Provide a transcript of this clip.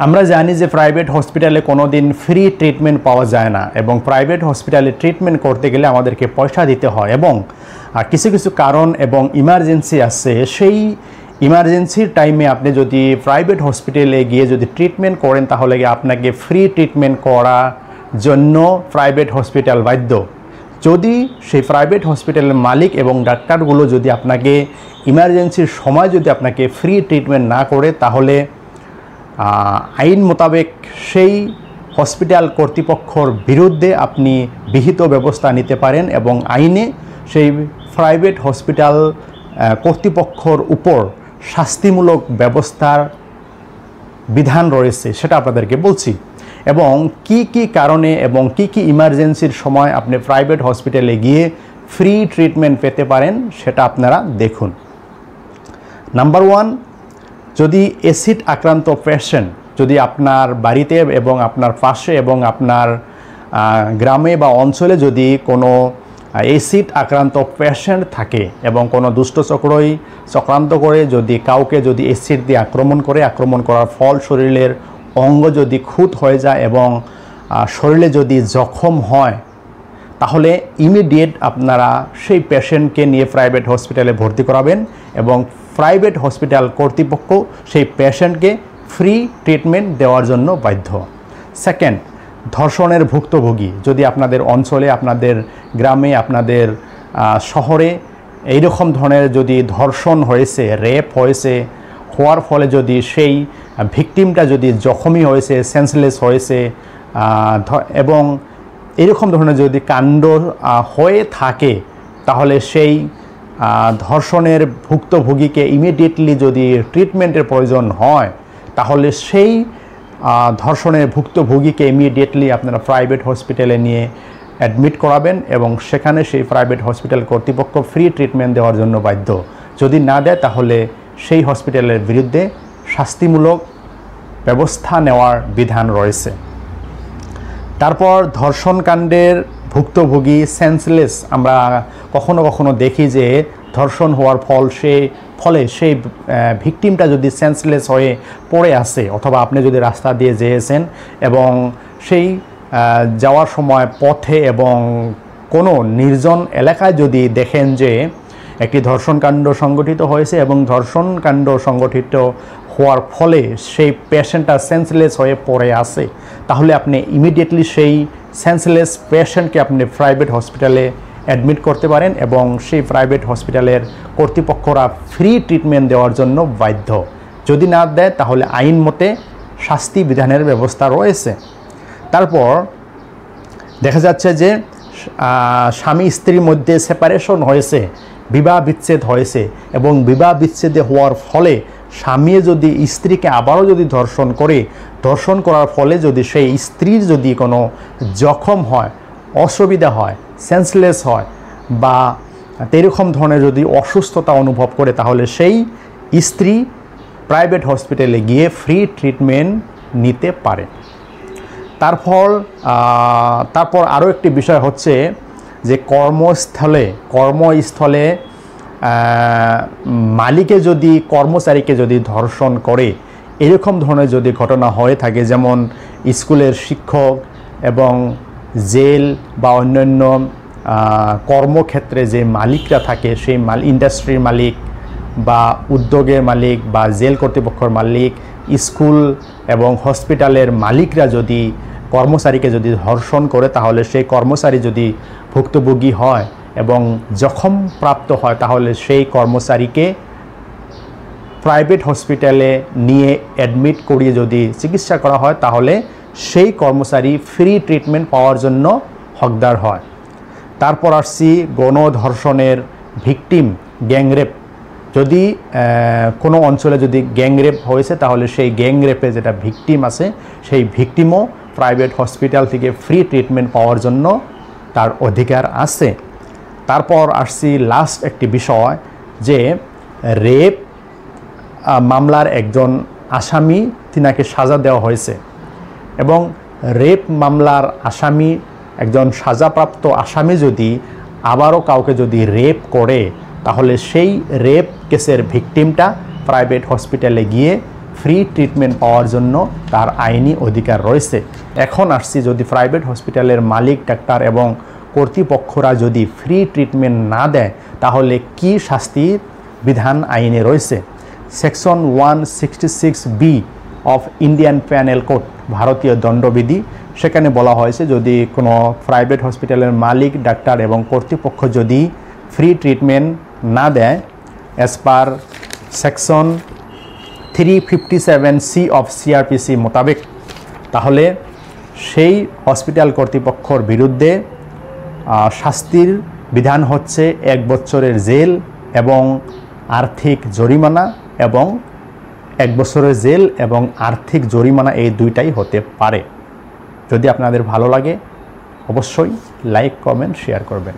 আমরা জানি যে প্রাইভেট হসপিটালে কোনো দিন ফ্রি ট্রিটমেন্ট পাওয়া যায় না এবং প্রাইভেট হসপিটালে ট্রিটমেন্ট করতে গেলে আমাদেরকে পয়সা দিতে হয় এবং কিছু কিছু কারণ এবং ইমার্জেন্সি আছে। সেই ইমার্জেন্সির টাইমে আপনি যদি প্রাইভেট হসপিটালে গিয়ে যদি ট্রিটমেন্ট করেন তাহলে আপনাকে ফ্রি ট্রিটমেন্ট করার জন্য প্রাইভেট হসপিটাল বাধ্য। যদি সেই প্রাইভেট হসপিটালের মালিক এবং ডাক্তারগুলো যদি আপনাকে ইমার্জেন্সির সময় যদি আপনাকে ফ্রি ট্রিটমেন্ট না করে তাহলে আইন মোতাবেক সেই হসপিটাল কর্তৃপক্ষর বিরুদ্ধে আপনি বিহিত ব্যবস্থা নিতে পারেন এবং আইনে সেই প্রাইভেট হসপিটাল কর্তৃপক্ষর উপর শাস্তিমূলক ব্যবস্থার বিধান রয়েছে সেটা আপনাদেরকে বলছি এবং কি কি কারণে এবং কি কি ইমার্জেন্সির সময় আপনি প্রাইভেট হসপিটালে গিয়ে ফ্রি ট্রিটমেন্ট পেতে পারেন সেটা আপনারা দেখুন। নাম্বার 1, যদি অ্যাসিড আক্রান্ত পেশেন্ট যদি আপনার বাড়িতে এবং আপনার পাশে এবং আপনার গ্রামে বা অঞ্চলে যদি কোনো অ্যাসিড আক্রান্ত পেশেন্ট থাকে এবং কোনো দুষ্ট চক্রই চক্রান্ত করে যদি কাউকে যদি অ্যাসিড দিয়ে আক্রমণ করার ফল শরীরের অঙ্গ যদি খুঁত হয়ে যায় এবং শরীরে যদি জখম হয় তাহলে ইমিডিয়েট আপনারা সেই পেশেন্টকে নিয়ে প্রাইভেট হসপিটালে ভর্তি করাবেন এবং প্রাইভেট হসপিটাল কর্তৃপক্ষ সেই পেশেন্টকে ফ্রি ট্রিটমেন্ট দেওয়ার জন্য বাধ্য। সেকেন্ড, ধর্ষণের ভুক্তভোগী যদি আপনাদের অঞ্চলে, আপনাদের গ্রামে, আপনাদের শহরে এইরকম ধরনের যদি ধর্ষণ হয়েছে, রেপ হয়েছে, হওয়ার ফলে যদি সেই ভিকটিমটা যদি জখমি হয়েছে, সেন্সলেস হয়েছে এবং এরকম ধরনের যদি কাণ্ড হয়ে থাকে তাহলে সেই ধর্ষণের ভুক্তভোগীকে ইমিডিয়েটলি যদি ট্রিটমেন্টের প্রয়োজন হয় তাহলে সেই ধর্ষণের ভুক্তভোগীকে ইমিডিয়েটলি আপনারা প্রাইভেট হসপিটালে নিয়ে অ্যাডমিট করাবেন এবং সেখানে সেই প্রাইভেট হসপিটাল কর্তৃপক্ষ ফ্রি ট্রিটমেন্ট দেওয়ার জন্য বাধ্য। যদি না দেয় তাহলে সেই হসপিটালের বিরুদ্ধে শাস্তিমূলক ব্যবস্থা নেওয়ার বিধান রয়েছে। তারপর ধর্ষণকাণ্ডের ভুক্তভোগী সেন্সলেস, আমরা কখনো কখনো দেখি যে ধর্ষণ হওয়ার ফলে সেই ভিকটিমটা যদি সেন্সলেস হয়ে পড়ে আসে অথবা আপনি যদি রাস্তা দিয়ে যেয়েছেন এবং সেই যাওয়ার সময় পথে এবং কোনো নির্জন এলাকায় যদি দেখেন যে একটি ধর্ষণকাণ্ড সংগঠিত হয়েছে এবং ধর্ষণকাণ্ড সংগঠিত হওয়ার ফলে সেই পেশেন্টটা সেন্সলেস হয়ে পড়ে আসে তাহলে আপনি ইমিডিয়েটলি সেই সেন্সলেস পেশেন্টকে আপনি প্রাইভেট হসপিটালে অ্যাডমিট করতে পারেন এবং সেই প্রাইভেট হসপিটালের কর্তৃপক্ষরা ফ্রি ট্রিটমেন্ট দেওয়ার জন্য বাধ্য। যদি না দেয় তাহলে আইন মতে শাস্তি বিধানের ব্যবস্থা রয়েছে। তারপর দেখা যাচ্ছে যে স্বামী স্ত্রীর মধ্যে সেপারেশন হয়েছে, বিবাহ বিচ্ছেদ হয়েছে এবং বিবাহ বিচ্ছেদে হওয়ার ফলে স্বামী যদি স্ত্রীকে আবারও যদি ধর্ষণ করার ফলে যদি সেই স্ত্রীর যদি কোনো জখম হয়, অসুবিধা হয়, সেন্সলেস হয় বা এরকম ধরনের যদি অসুস্থতা অনুভব করে তাহলে সেই স্ত্রী প্রাইভেট হসপিটালে গিয়ে ফ্রি ট্রিটমেন্ট নিতে পারে। তারপর আরও একটি বিষয় হচ্ছে যে কর্মস্থলে মালিকে যদি কর্মচারীকে যদি ধর্ষণ করে এরকম ধরনের যদি ঘটনা হয়ে থাকে, যেমন স্কুলের শিক্ষক এবং জেল বা অন্যান্য কর্মক্ষেত্রে যে মালিকরা থাকে সেই ইন্ডাস্ট্রির মালিক বা উদ্যোগের মালিক বা জেল কর্তৃপক্ষের মালিক, স্কুল এবং হসপিটালের মালিকরা যদি কর্মচারীকে যদি ধর্ষণ করে তাহলে সেই কর্মচারী যদি ভুক্তভোগী হয় এবং জখম প্রাপ্ত হয় তাহলে সেই কর্মচারীকে প্রাইভেট হসপিটালে নিয়ে অ্যাডমিট করিয়ে যদি চিকিৎসা করা হয় তাহলে সেই কর্মচারী ফ্রি ট্রিটমেন্ট পাওয়ার জন্য হকদার হয়। তারপর আসছি গণধর্ষণের ভিকটিম, গ্যাংরেপ, যদি কোনো অঞ্চলে যদি গ্যাংরেপ হয়েছে তাহলে সেই গ্যাংরেপে যেটা ভিকটিম আছে সেই ভিকটিমও প্রাইভেট হসপিটাল থেকে ফ্রি ট্রিটমেন্ট পাওয়ার জন্য তার অধিকার আছে। তারপর আসছি লাস্ট একটি বিষয় যে রেপ মামলার একজন আসামি, তিনাকে সাজা দেওয়া হয়েছে এবং রেপ মামলার আসামি, একজন সাজাপ্রাপ্ত আসামি যদি আবারও কাউকে যদি রেপ করে তাহলে সেই রেপ কেসের ভিকটিমটা প্রাইভেট হসপিটালে গিয়ে ফ্রি ট্রিটমেন্ট পাওয়ার জন্য তার আইনি অধিকার রয়েছে। এখন আসছি, যদি প্রাইভেট হসপিটালের মালিক, ডাক্তার এবং কর্তৃপক্ষরা যদি ফ্রি ট্রিটমেন্ট না দেয় তাহলে কি শাস্তির বিধান আইনে রয়েছে। Section 166B of Indian panel code, ভারতীয় দণ্ডবিধি, সেখানে বলা হয়েছে যদি কোনো প্রাইভেট হসপিটালের মালিক, ডাক্তার এবং কর্তৃপক্ষ যদি ফ্রি ট্রিটমেন্ট না দেয় as per section 357C of CRPC মোতাবেক, তাহলে সেই হসপিটাল কর্তৃপক্ষর বিরুদ্ধে শাস্তির বিধান হচ্ছে 1 বছরের জেল এবং আর্থিক জরিমানা, এবং 1 বছরের জেল এবং আর্থিক জরিমানা, এই দুইটাই হতে পারে। যদি আপনাদের ভালো লাগে অবশ্যই লাইক, কমেন্ট, শেয়ার করবেন।